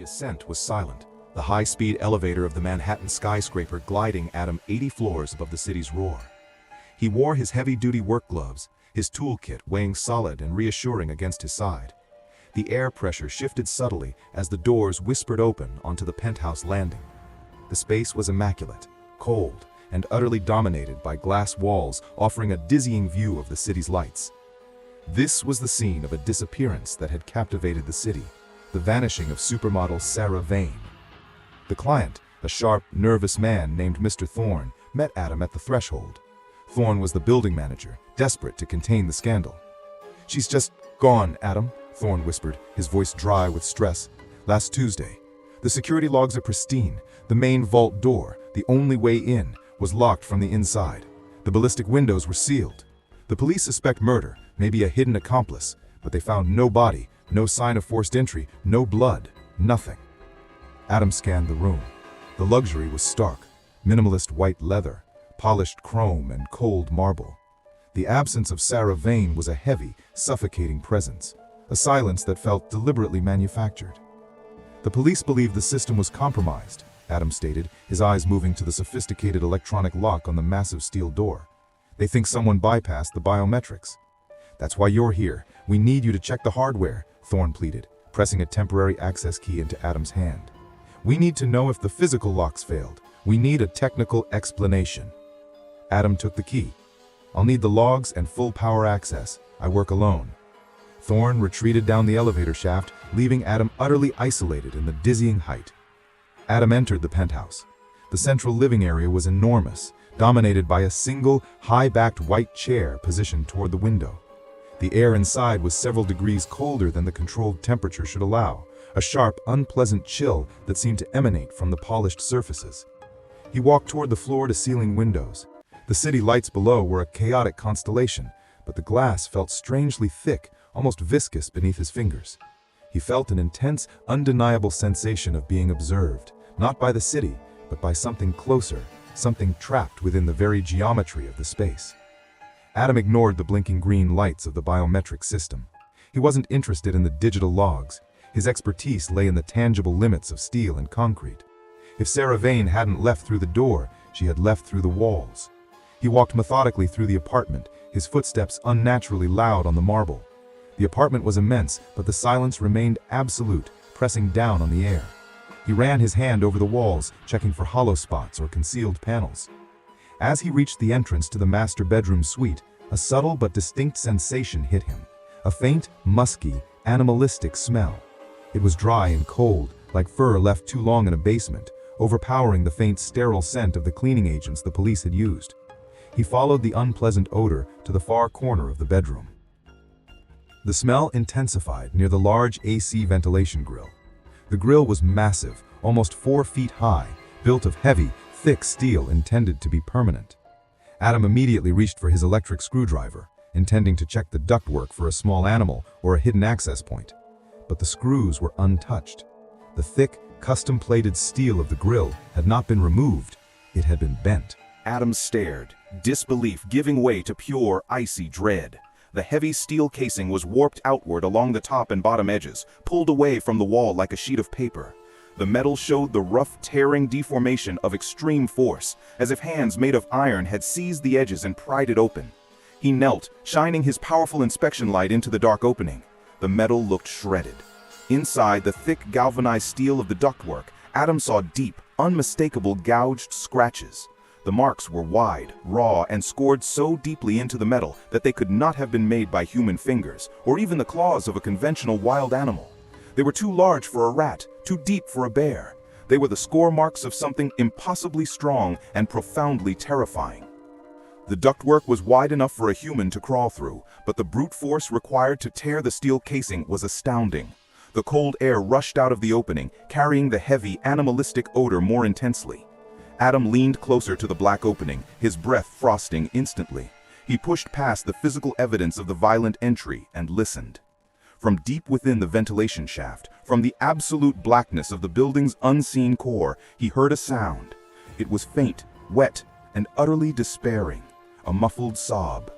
The ascent was silent, the high-speed elevator of the Manhattan skyscraper gliding Adam 80 floors above the city's roar. He wore his heavy-duty work gloves, his toolkit weighing solid and reassuring against his side. The air pressure shifted subtly as the doors whispered open onto the penthouse landing. The space was immaculate, cold, and utterly dominated by glass walls offering a dizzying view of the city's lights. This was the scene of a disappearance that had captivated the city, the vanishing of supermodel Sarah Vane. The client, a sharp, nervous man named Mr. Thorne, met Adam at the threshold. Thorne was the building manager, desperate to contain the scandal. "She's just gone, Adam," Thorne whispered, his voice dry with stress. "Last Tuesday. The security logs are pristine. The main vault door, the only way in, was locked from the inside. The ballistic windows were sealed. The police suspect murder, maybe a hidden accomplice, but they found no body, no sign of forced entry, no blood, nothing." Adam scanned the room. The luxury was stark: minimalist white leather, polished chrome, and cold marble. The absence of Sarah Vane was a heavy, suffocating presence, a silence that felt deliberately manufactured. "The police believe the system was compromised," Adam stated, his eyes moving to the sophisticated electronic lock on the massive steel door. "They think someone bypassed the biometrics." "That's why you're here. We need you to check the hardware," Thorne pleaded, pressing a temporary access key into Adam's hand. "We need to know if the physical locks failed. We need a technical explanation." Adam took the key. "I'll need the logs and full power access. I work alone." Thorne retreated down the elevator shaft, leaving Adam utterly isolated in the dizzying height. Adam entered the penthouse. The central living area was enormous, dominated by a single, high-backed white chair positioned toward the window. The air inside was several degrees colder than the controlled temperature should allow, a sharp, unpleasant chill that seemed to emanate from the polished surfaces. He walked toward the floor-to-ceiling windows. The city lights below were a chaotic constellation, but the glass felt strangely thick, almost viscous beneath his fingers. He felt an intense, undeniable sensation of being observed, not by the city, but by something closer, something trapped within the very geometry of the space. Adam ignored the blinking green lights of the biometric system. He wasn't interested in the digital logs. His expertise lay in the tangible limits of steel and concrete. If Sarah Vane hadn't left through the door, she had left through the walls. He walked methodically through the apartment, his footsteps unnaturally loud on the marble. The apartment was immense, but the silence remained absolute, pressing down on the air. He ran his hand over the walls, checking for hollow spots or concealed panels. As he reached the entrance to the master bedroom suite, a subtle but distinct sensation hit him. A faint, musky, animalistic smell. It was dry and cold, like fur left too long in a basement, overpowering the faint sterile scent of the cleaning agents the police had used. He followed the unpleasant odor to the far corner of the bedroom. The smell intensified near the large AC ventilation grill. The grill was massive, almost 4 feet high, built of heavy, thick steel intended to be permanent. Adam immediately reached for his electric screwdriver, intending to check the ductwork for a small animal or a hidden access point. But the screws were untouched. The thick, custom-plated steel of the grill had not been removed, it had been bent. Adam stared, disbelief giving way to pure, icy dread. The heavy steel casing was warped outward along the top and bottom edges, pulled away from the wall like a sheet of paper. The metal showed the rough, tearing deformation of extreme force, as if hands made of iron had seized the edges and pried it open. He knelt, shining his powerful inspection light into the dark opening. The metal looked shredded. Inside the thick, galvanized steel of the ductwork, Adam saw deep, unmistakable gouged scratches. The marks were wide, raw, and scored so deeply into the metal that they could not have been made by human fingers, or even the claws of a conventional wild animal. They were too large for a rat, too deep for a bear. They were the score marks of something impossibly strong and profoundly terrifying. The ductwork was wide enough for a human to crawl through, but the brute force required to tear the steel casing was astounding. The cold air rushed out of the opening, carrying the heavy, animalistic odor more intensely. Adam leaned closer to the black opening, his breath frosting instantly. He pushed past the physical evidence of the violent entry and listened. From deep within the ventilation shaft, from the absolute blackness of the building's unseen core, he heard a sound. It was faint, wet, and utterly despairing, a muffled sob.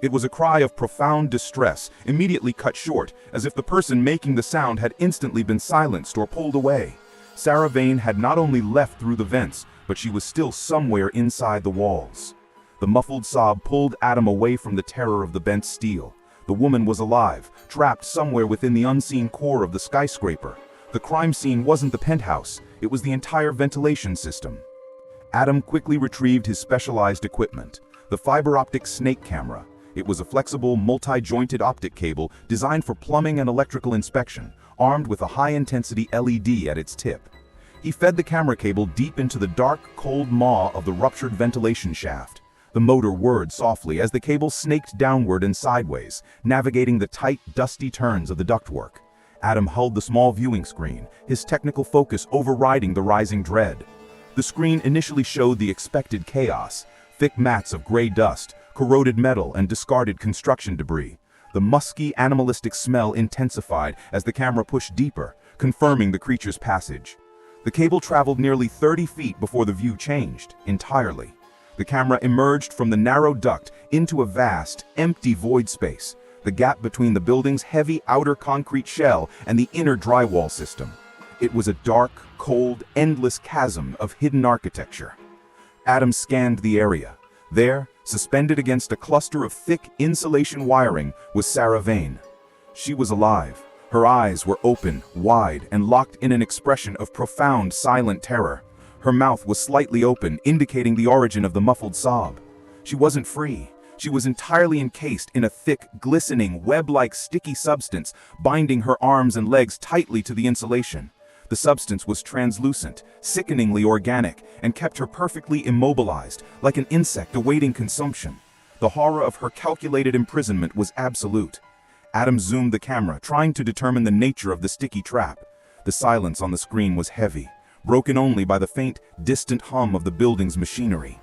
It was a cry of profound distress, immediately cut short, as if the person making the sound had instantly been silenced or pulled away. Sarah Vane had not only left through the vents, but she was still somewhere inside the walls. The muffled sob pulled Adam away from the terror of the bent steel. The woman was alive, trapped somewhere within the unseen core of the skyscraper. The crime scene wasn't the penthouse, it was the entire ventilation system. Adam quickly retrieved his specialized equipment, the fiber optic snake camera. It was a flexible, multi-jointed optic cable designed for plumbing and electrical inspection, armed with a high-intensity LED at its tip. He fed the camera cable deep into the dark, cold maw of the ruptured ventilation shaft. The motor whirred softly as the cable snaked downward and sideways, navigating the tight, dusty turns of the ductwork. Adam held the small viewing screen, his technical focus overriding the rising dread. The screen initially showed the expected chaos: thick mats of gray dust, corroded metal, and discarded construction debris. The musky, animalistic smell intensified as the camera pushed deeper, confirming the creature's passage. The cable traveled nearly 30 feet before the view changed entirely. The camera emerged from the narrow duct into a vast, empty void space, the gap between the building's heavy outer concrete shell and the inner drywall system. It was a dark, cold, endless chasm of hidden architecture. Adam scanned the area. There, suspended against a cluster of thick insulation wiring, was Sarah Vane. She was alive. Her eyes were open, wide, and locked in an expression of profound, silent terror. Her mouth was slightly open, indicating the origin of the muffled sob. She wasn't free. She was entirely encased in a thick, glistening, web-like sticky substance, binding her arms and legs tightly to the insulation. The substance was translucent, sickeningly organic, and kept her perfectly immobilized, like an insect awaiting consumption. The horror of her calculated imprisonment was absolute. Adam zoomed the camera, trying to determine the nature of the sticky trap. The silence on the screen was heavy, broken only by the faint, distant hum of the building's machinery.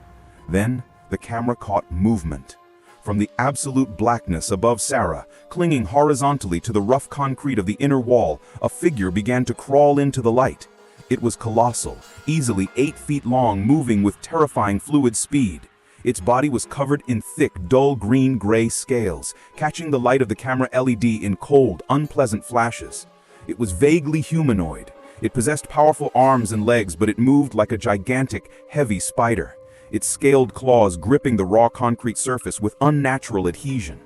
Then, the camera caught movement. From the absolute blackness above Sarah, clinging horizontally to the rough concrete of the inner wall, a figure began to crawl into the light. It was colossal, easily 8 feet long, moving with terrifying fluid speed. Its body was covered in thick, dull green-gray scales, catching the light of the camera LED in cold, unpleasant flashes. It was vaguely humanoid. It possessed powerful arms and legs, but it moved like a gigantic, heavy spider, its scaled claws gripping the raw concrete surface with unnatural adhesion.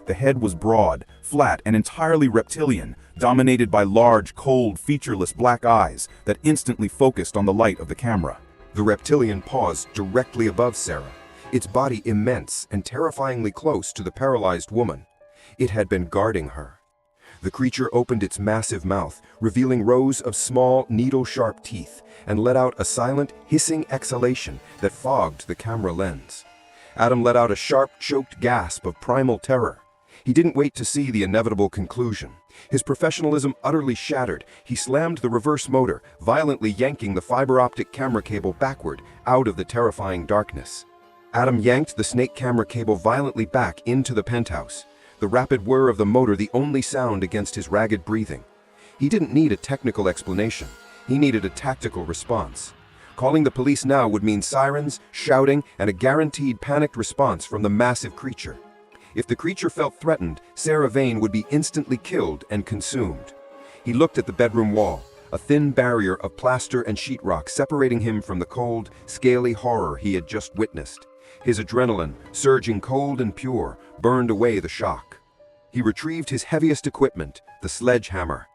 The head was broad, flat, and entirely reptilian, dominated by large, cold, featureless black eyes that instantly focused on the light of the camera. The reptilian paused directly above Sarah, its body immense and terrifyingly close to the paralyzed woman. It had been guarding her. The creature opened its massive mouth, revealing rows of small, needle-sharp teeth, and let out a silent, hissing exhalation that fogged the camera lens. Adam let out a sharp, choked gasp of primal terror. He didn't wait to see the inevitable conclusion. His professionalism utterly shattered, he slammed the reverse motor, violently yanking the fiber-optic camera cable backward out of the terrifying darkness. Adam yanked the snake camera cable violently back into the penthouse, the rapid whir of the motor the only sound against his ragged breathing. He didn't need a technical explanation. He needed a tactical response. Calling the police now would mean sirens, shouting, and a guaranteed panicked response from the massive creature. If the creature felt threatened, Sarah Vane would be instantly killed and consumed. He looked at the bedroom wall, a thin barrier of plaster and sheetrock separating him from the cold, scaly horror he had just witnessed. His adrenaline, surging cold and pure, burned away the shock. He retrieved his heaviest equipment, the sledgehammer.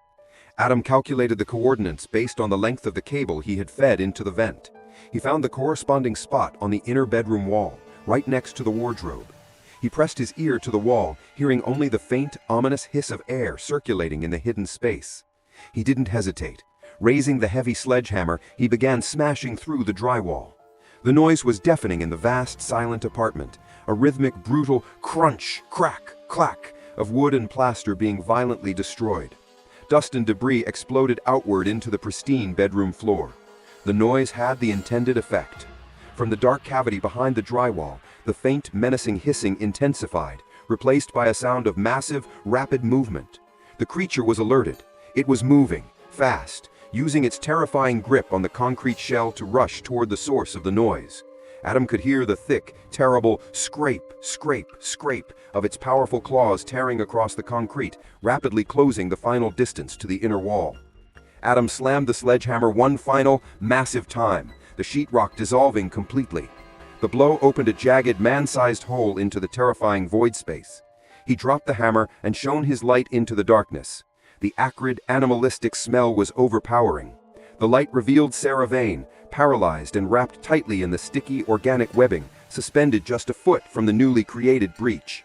Adam calculated the coordinates based on the length of the cable he had fed into the vent. He found the corresponding spot on the inner bedroom wall, right next to the wardrobe. He pressed his ear to the wall, hearing only the faint, ominous hiss of air circulating in the hidden space. He didn't hesitate. Raising the heavy sledgehammer, he began smashing through the drywall. The noise was deafening in the vast, silent apartment, a rhythmic, brutal crunch, crack, clack of wood and plaster being violently destroyed. Dust and debris exploded outward into the pristine bedroom floor. The noise had the intended effect. From the dark cavity behind the drywall, the faint, menacing hissing intensified, replaced by a sound of massive, rapid movement. The creature was alerted. It was moving, fast, using its terrifying grip on the concrete shell to rush toward the source of the noise. Adam could hear the thick, terrible scrape, scrape, scrape of its powerful claws tearing across the concrete, rapidly closing the final distance to the inner wall. Adam slammed the sledgehammer one final, massive time, the sheetrock dissolving completely. The blow opened a jagged, man-sized hole into the terrifying void space. He dropped the hammer and shone his light into the darkness. The acrid, animalistic smell was overpowering. The light revealed Sarah Vane, paralyzed and wrapped tightly in the sticky, organic webbing, suspended just a foot from the newly created breach.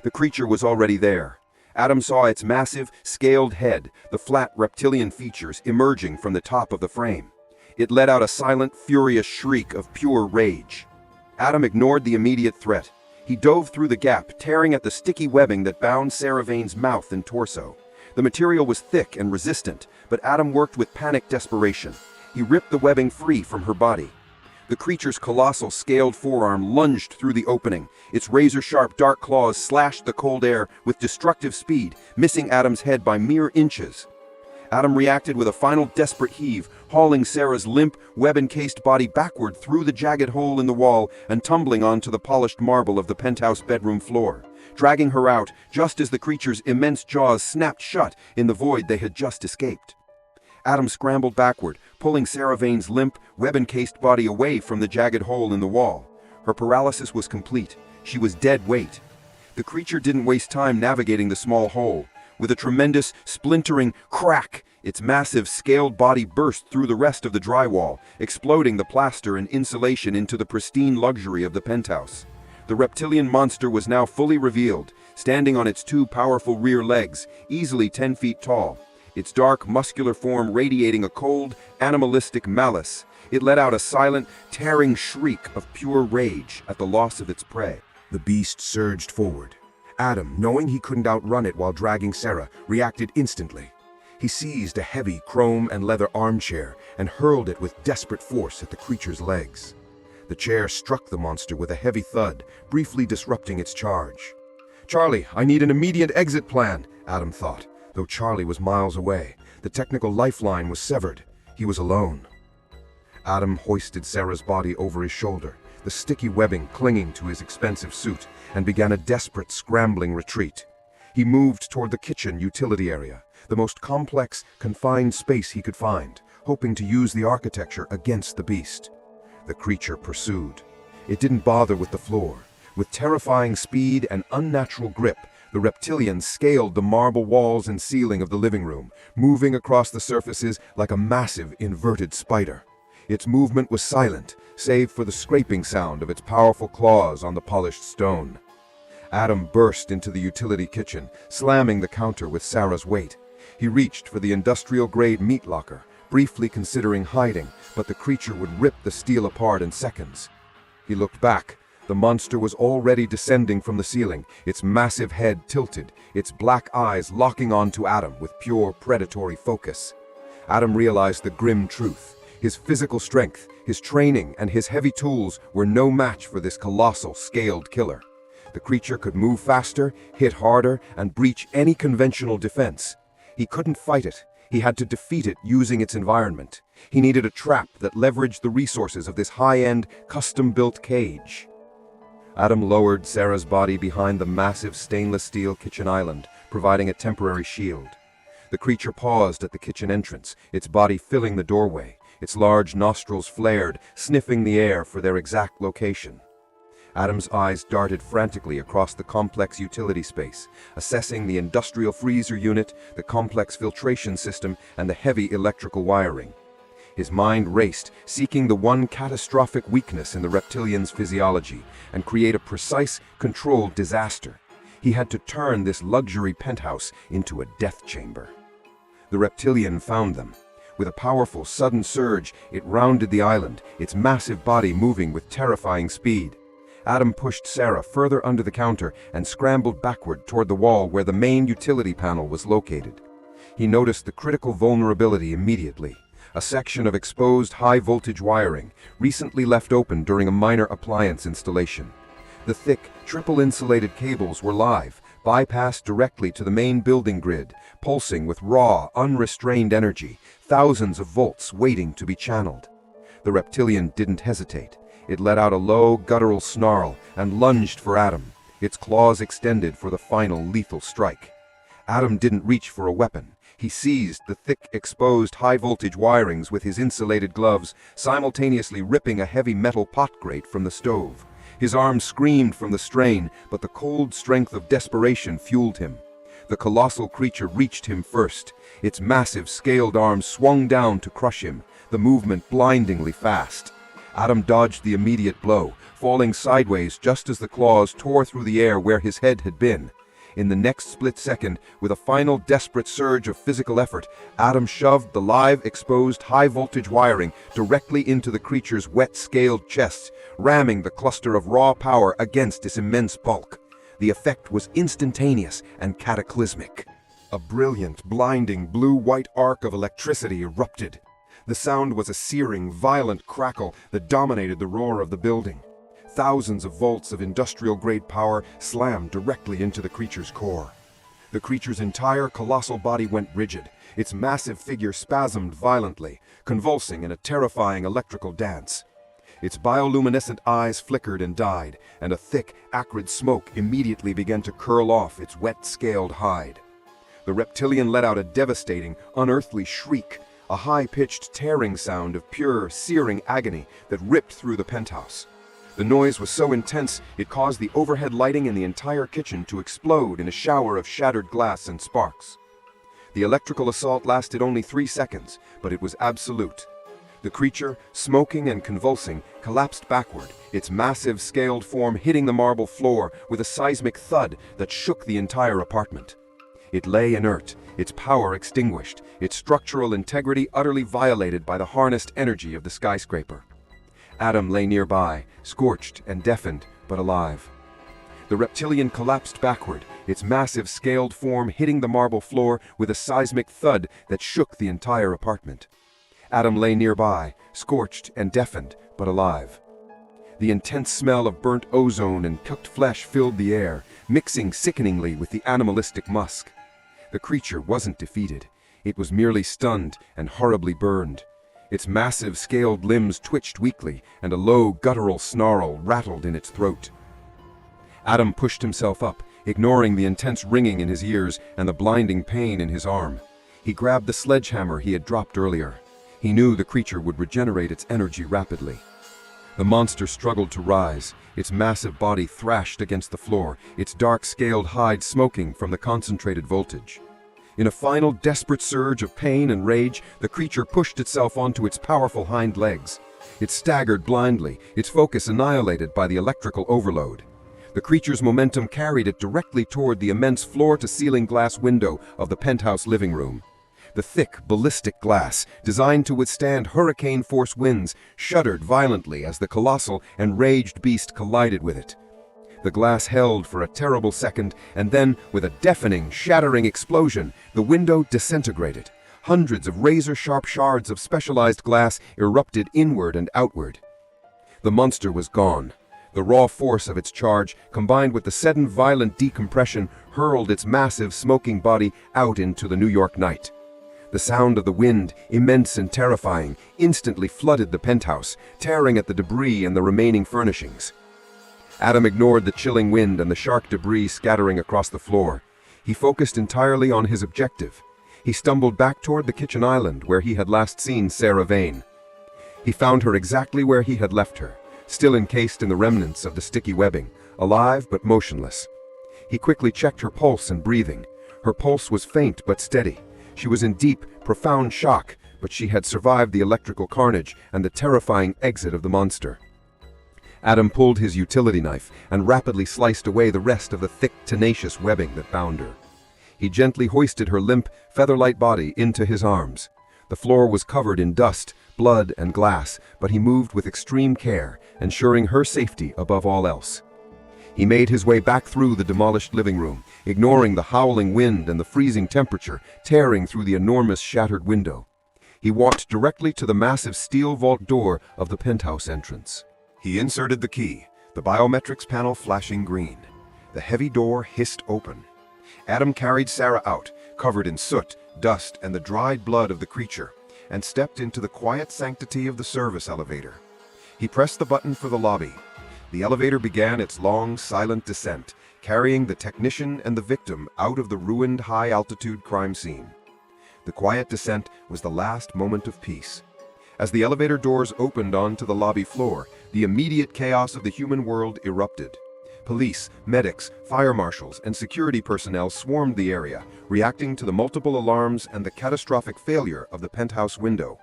The creature was already there. Adam saw its massive, scaled head, the flat reptilian features emerging from the top of the frame. It let out a silent, furious shriek of pure rage. Adam ignored the immediate threat. He dove through the gap, tearing at the sticky webbing that bound Sarah Vane's mouth and torso. The material was thick and resistant, but Adam worked with panicked desperation. He ripped the webbing free from her body. The creature's colossal scaled forearm lunged through the opening. Its razor-sharp dark claws slashed the cold air with destructive speed, missing Adam's head by mere inches. Adam reacted with a final desperate heave, hauling Sarah's limp, web-encased body backward through the jagged hole in the wall and tumbling onto the polished marble of the penthouse bedroom floor, dragging her out just as the creature's immense jaws snapped shut in the void they had just escaped. Adam scrambled backward, pulling Sarah Vane's limp, web-encased body away from the jagged hole in the wall. Her paralysis was complete. She was dead weight. The creature didn't waste time navigating the small hole. With a tremendous, splintering crack, its massive, scaled body burst through the rest of the drywall, exploding the plaster and insulation into the pristine luxury of the penthouse. The reptilian monster was now fully revealed, standing on its two powerful rear legs, easily 10 feet tall. Its dark, muscular form radiating a cold, animalistic malice. It let out a silent, tearing shriek of pure rage at the loss of its prey. The beast surged forward. Adam, knowing he couldn't outrun it while dragging Sarah, reacted instantly. He seized a heavy chrome and leather armchair and hurled it with desperate force at the creature's legs. The chair struck the monster with a heavy thud, briefly disrupting its charge. "Charlie, I need an immediate exit plan," Adam thought. Though Charlie was miles away, the technical lifeline was severed. He was alone. Adam hoisted Sarah's body over his shoulder, the sticky webbing clinging to his expensive suit, and began a desperate, scrambling retreat. He moved toward the kitchen utility area, the most complex, confined space he could find, hoping to use the architecture against the beast. The creature pursued. It didn't bother with the floor. With terrifying speed and unnatural grip, the reptilian scaled the marble walls and ceiling of the living room, moving across the surfaces like a massive, inverted spider. Its movement was silent, save for the scraping sound of its powerful claws on the polished stone. Adam burst into the utility kitchen, slamming the counter with Sarah's weight. He reached for the industrial-grade meat locker, briefly considering hiding, but the creature would rip the steel apart in seconds. He looked back. The monster was already descending from the ceiling, its massive head tilted, its black eyes locking onto Adam with pure predatory focus. Adam realized the grim truth. His physical strength, his training, and his heavy tools were no match for this colossal, scaled killer. The creature could move faster, hit harder, and breach any conventional defense. He couldn't fight it. He had to defeat it using its environment. He needed a trap that leveraged the resources of this high-end, custom-built cage. Adam lowered Sarah's body behind the massive stainless steel kitchen island, providing a temporary shield. The creature paused at the kitchen entrance, its body filling the doorway. Its large nostrils flared, sniffing the air for their exact location. Adam's eyes darted frantically across the complex utility space, assessing the industrial freezer unit, the complex filtration system, and the heavy electrical wiring. His mind raced, seeking the one catastrophic weakness in the reptilian's physiology, and create a precise, controlled disaster. He had to turn this luxury penthouse into a death chamber. The reptilian found them. With a powerful, sudden surge, it rounded the island, its massive body moving with terrifying speed. Adam pushed Sarah further under the counter and scrambled backward toward the wall where the main utility panel was located. He noticed the critical vulnerability immediately. A section of exposed high-voltage wiring, recently left open during a minor appliance installation. The thick, triple-insulated cables were live, bypassed directly to the main building grid, pulsing with raw, unrestrained energy, thousands of volts waiting to be channeled. The reptilian didn't hesitate. It let out a low, guttural snarl and lunged for Adam, its claws extended for the final lethal strike. Adam didn't reach for a weapon. He seized the thick, exposed, high-voltage wirings with his insulated gloves, simultaneously ripping a heavy metal pot grate from the stove. His arms screamed from the strain, but the cold strength of desperation fueled him. The colossal creature reached him first. Its massive, scaled arms swung down to crush him, the movement blindingly fast. Adam dodged the immediate blow, falling sideways just as the claws tore through the air where his head had been. In the next split second, with a final desperate surge of physical effort, Adam shoved the live, exposed, high-voltage wiring directly into the creature's wet, scaled chest, ramming the cluster of raw power against its immense bulk. The effect was instantaneous and cataclysmic. A brilliant, blinding, blue-white arc of electricity erupted. The sound was a searing, violent crackle that dominated the roar of the building. Thousands of volts of industrial-grade power slammed directly into the creature's core. The creature's entire colossal body went rigid. Its massive figure spasmed violently, convulsing in a terrifying electrical dance. Its bioluminescent eyes flickered and died, and a thick, acrid smoke immediately began to curl off its wet, scaled hide. The reptilian let out a devastating, unearthly shriek, a high-pitched tearing sound of pure, searing agony that ripped through the penthouse. The noise was so intense, it caused the overhead lighting in the entire kitchen to explode in a shower of shattered glass and sparks. The electrical assault lasted only 3 seconds, but it was absolute. The creature, smoking and convulsing, collapsed backward, its massive scaled form hitting the marble floor with a seismic thud that shook the entire apartment. It lay inert, its power extinguished, its structural integrity utterly violated by the harnessed energy of the skyscraper. Adam lay nearby, scorched and deafened, but alive. The reptilian collapsed backward, its massive scaled form hitting the marble floor with a seismic thud that shook the entire apartment. Adam lay nearby, scorched and deafened, but alive. The intense smell of burnt ozone and cooked flesh filled the air, mixing sickeningly with the animalistic musk. The creature wasn't defeated. It was merely stunned and horribly burned. Its massive, scaled limbs twitched weakly, and a low, guttural snarl rattled in its throat. Adam pushed himself up, ignoring the intense ringing in his ears and the blinding pain in his arm. He grabbed the sledgehammer he had dropped earlier. He knew the creature would regenerate its energy rapidly. The monster struggled to rise, its massive body thrashed against the floor, its dark, scaled hide smoking from the concentrated voltage. In a final desperate surge of pain and rage, the creature pushed itself onto its powerful hind legs. It staggered blindly, its focus annihilated by the electrical overload. The creature's momentum carried it directly toward the immense floor-to-ceiling glass window of the penthouse living room. The thick, ballistic glass, designed to withstand hurricane-force winds, shuddered violently as the colossal, enraged beast collided with it. The glass held for a terrible second, and then, with a deafening, shattering explosion, the window disintegrated. Hundreds of razor-sharp shards of specialized glass erupted inward and outward. The monster was gone. The raw force of its charge, combined with the sudden violent decompression, hurled its massive, smoking body out into the New York night. The sound of the wind, immense and terrifying, instantly flooded the penthouse, tearing at the debris and the remaining furnishings. Adam ignored the chilling wind and the shark debris scattering across the floor. He focused entirely on his objective. He stumbled back toward the kitchen island where he had last seen Sarah Vane. He found her exactly where he had left her, still encased in the remnants of the sticky webbing, alive but motionless. He quickly checked her pulse and breathing. Her pulse was faint but steady. She was in deep, profound shock, but she had survived the electrical carnage and the terrifying exit of the monster. Adam pulled his utility knife and rapidly sliced away the rest of the thick, tenacious webbing that bound her. He gently hoisted her limp, feather-light body into his arms. The floor was covered in dust, blood, and glass, but he moved with extreme care, ensuring her safety above all else. He made his way back through the demolished living room, ignoring the howling wind and the freezing temperature tearing through the enormous shattered window. He walked directly to the massive steel vault door of the penthouse entrance. He inserted the key, the biometrics panel flashing green. The heavy door hissed open. Adam carried Sarah out, covered in soot, dust, and the dried blood of the creature, and stepped into the quiet sanctity of the service elevator. He pressed the button for the lobby. The elevator began its long, silent descent, carrying the technician and the victim out of the ruined high-altitude crime scene. The quiet descent was the last moment of peace. As the elevator doors opened onto the lobby floor, the immediate chaos of the human world erupted. Police, medics, fire marshals, and security personnel swarmed the area, reacting to the multiple alarms and the catastrophic failure of the penthouse window.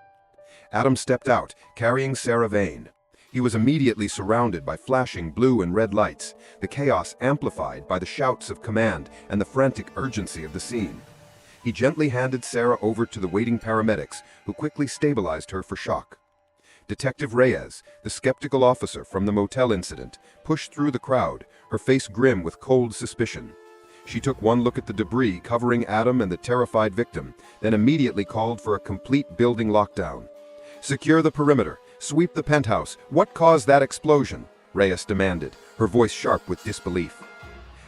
Adam stepped out, carrying Sarah Vane. He was immediately surrounded by flashing blue and red lights, the chaos amplified by the shouts of command and the frantic urgency of the scene. He gently handed Sarah over to the waiting paramedics, who quickly stabilized her for shock. Detective Reyes, the skeptical officer from the motel incident, pushed through the crowd, her face grim with cold suspicion. She took one look at the debris covering Adam and the terrified victim, then immediately called for a complete building lockdown. "Secure the perimeter. Sweep the penthouse. What caused that explosion?" Reyes demanded, her voice sharp with disbelief.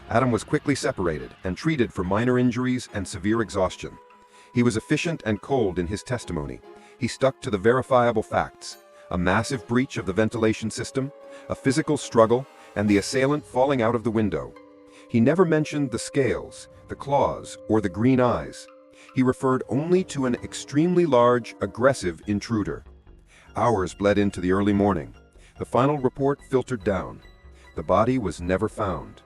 Adam was quickly separated and treated for minor injuries and severe exhaustion. He was efficient and cold in his testimony. He stuck to the verifiable facts: a massive breach of the ventilation system, a physical struggle, and the assailant falling out of the window. He never mentioned the scales, the claws, or the green eyes. He referred only to an extremely large, aggressive intruder. Hours bled into the early morning. The final report filtered down. The body was never found.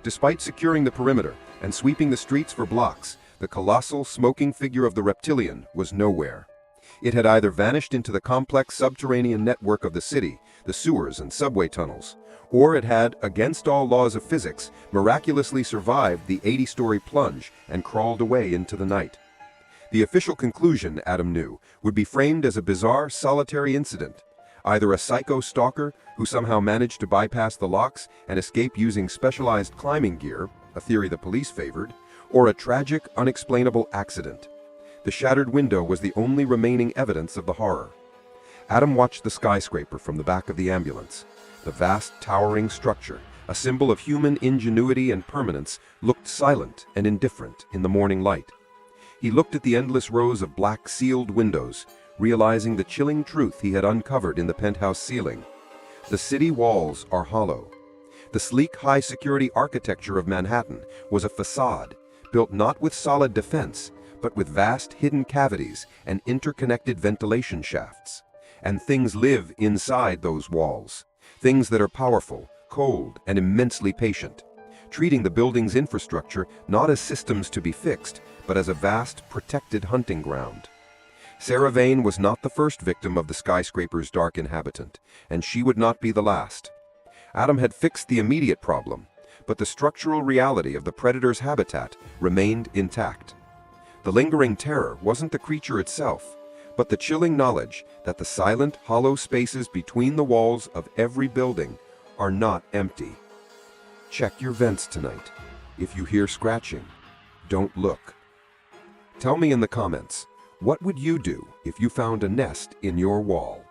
Despite securing the perimeter and sweeping the streets for blocks, the colossal, smoking figure of the reptilian was nowhere. It had either vanished into the complex subterranean network of the city, the sewers and subway tunnels, or it had, against all laws of physics, miraculously survived the 80-story plunge and crawled away into the night. The official conclusion, Adam knew, would be framed as a bizarre, solitary incident. Either a psycho stalker who somehow managed to bypass the locks and escape using specialized climbing gear, a theory the police favored, or a tragic, unexplainable accident. The shattered window was the only remaining evidence of the horror. Adam watched the skyscraper from the back of the ambulance. The vast, towering structure, a symbol of human ingenuity and permanence, looked silent and indifferent in the morning light. He looked at the endless rows of black, sealed windows, realizing the chilling truth he had uncovered in the penthouse ceiling. The city walls are hollow. The sleek, high-security architecture of Manhattan was a facade, built not with solid defense, but with vast hidden cavities and interconnected ventilation shafts. And things live inside those walls. Things that are powerful, cold, and immensely patient, treating the building's infrastructure not as systems to be fixed, but as a vast, protected hunting ground. Sarah Vane was not the first victim of the skyscraper's dark inhabitant, and she would not be the last. Adam had fixed the immediate problem, but the structural reality of the predator's habitat remained intact. The lingering terror wasn't the creature itself, but the chilling knowledge that the silent, hollow spaces between the walls of every building are not empty. Check your vents tonight. If you hear scratching, don't look. Tell me in the comments, what would you do if you found a nest in your wall?